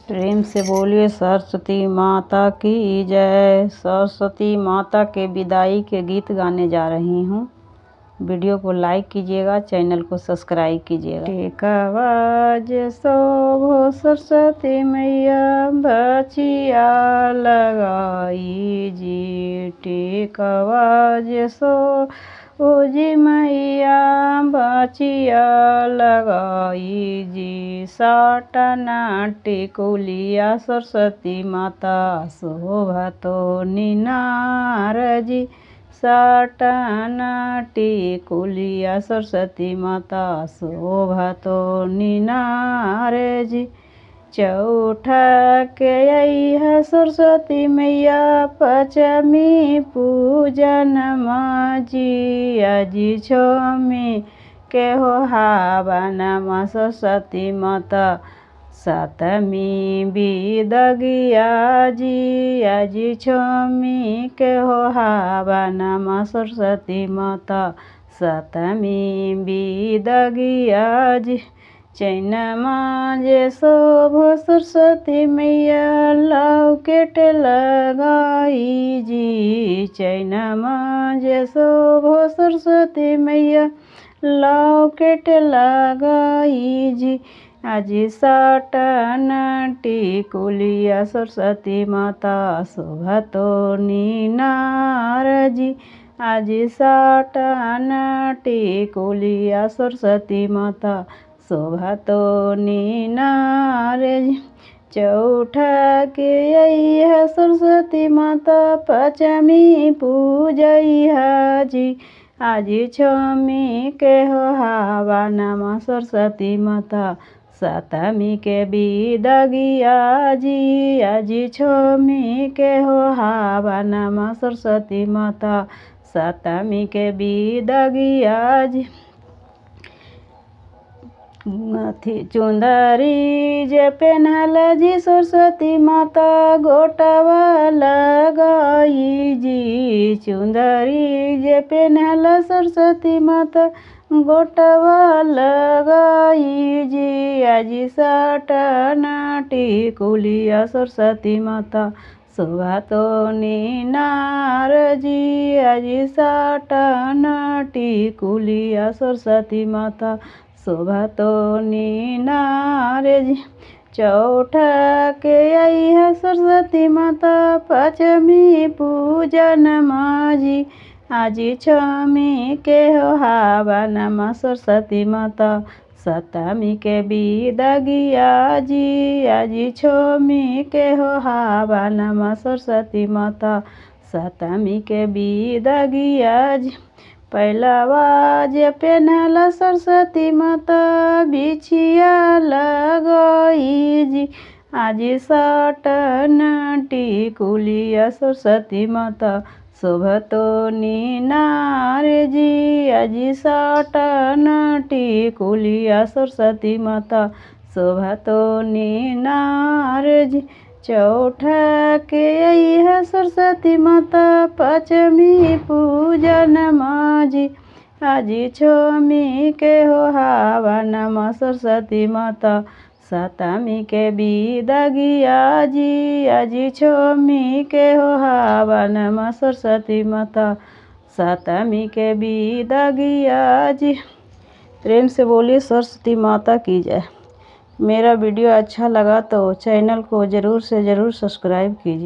प्रेम से बोलिए सरस्वती माता की जय। सरस्वती माता के विदाई के गीत गाने जा रही हूँ। वीडियो को लाइक कीजिएगा, चैनल को सब्सक्राइब कीजिएगा। टेकवाज शोभो सरस्वती मैया बचिया लगाई जी। टेकवाज ओ जी मैया बचिया लगाई जी। साटना टिकुलिया सरस्वती माता शोभा तो निनार जी। साटना टिकुलिया सरस्वती माता शोभा तो निनार जी। चौठा के आई है सरस्वती मैया पचमी पूजन माजी। अजी छोमी के हो हवन मा सरस्वती माता सातमी बिदगिया जी। अजी छोमी के हो हवन मा सरस्वती माता सातमी बिदगिया जी। चैनमा जे शोभो सरस्वती मैया लॉकेट लगाई जी। चैनमा जे शोभो सरस्वती मैया लॉकेट लगाई जी। अजी साटना टिकुलिया सरस्वती माता शोभा तो निनार जी। अजी साटना टिकुलिया सरस्वती माता शोभा तो निनार जी। चौठा के आई है सरस्वती माता पचमी पूजैया जी। आजी छमी के हो हवन मा सरस्वती माता सातमी के बिदगिया जी। आजी छमी के हो हवन मा सरस्वती माता सातमी के बिदगिया जी। चुंदरी जे पेन्हल जी सरस्वती माता गोटवा लगाई जी। चुंदरी जे पेन्हल सरस्वती माता गोटवा लगाई जी। अजी साटना टिकुलिया सरस्वती माता शोभा तो निनार जी। अजी साटना टिकुलिया सरस्वती माता शोभा तो निनार जी। चौठा के आई है सरस्वती माता पचमी पूजन माजी। आजी छमी के हो हवन मा सरस्वती माता सातमी के बिदगिया जी। आजी छमी के हो हवन मा सरस्वती माता सातमी के बिदगिया जी। पहलावा जे पेन्हल सरस्वती माता बिछिया लगाई जी। आजी साटना टिकुलिया सरस्वती माता शोभा तो निनार जी। आजी साटना टिकुलिया सरस्वती माता शोभा तो निनार जी। चौठा के आई है सरस्वती माता पचमी पूजन माजी। आजी छमी के हो हवन मा सरस्वती माता सातमी के बिदगिया जी। आजी छमी के हो हवन मा सरस्वती माता सातमी के बिदगिया जी। प्रेम से बोलिए सरस्वती माता की जय। मेरा वीडियो अच्छा लगा तो चैनल को ज़रूर से ज़रूर सब्सक्राइब कीजिए।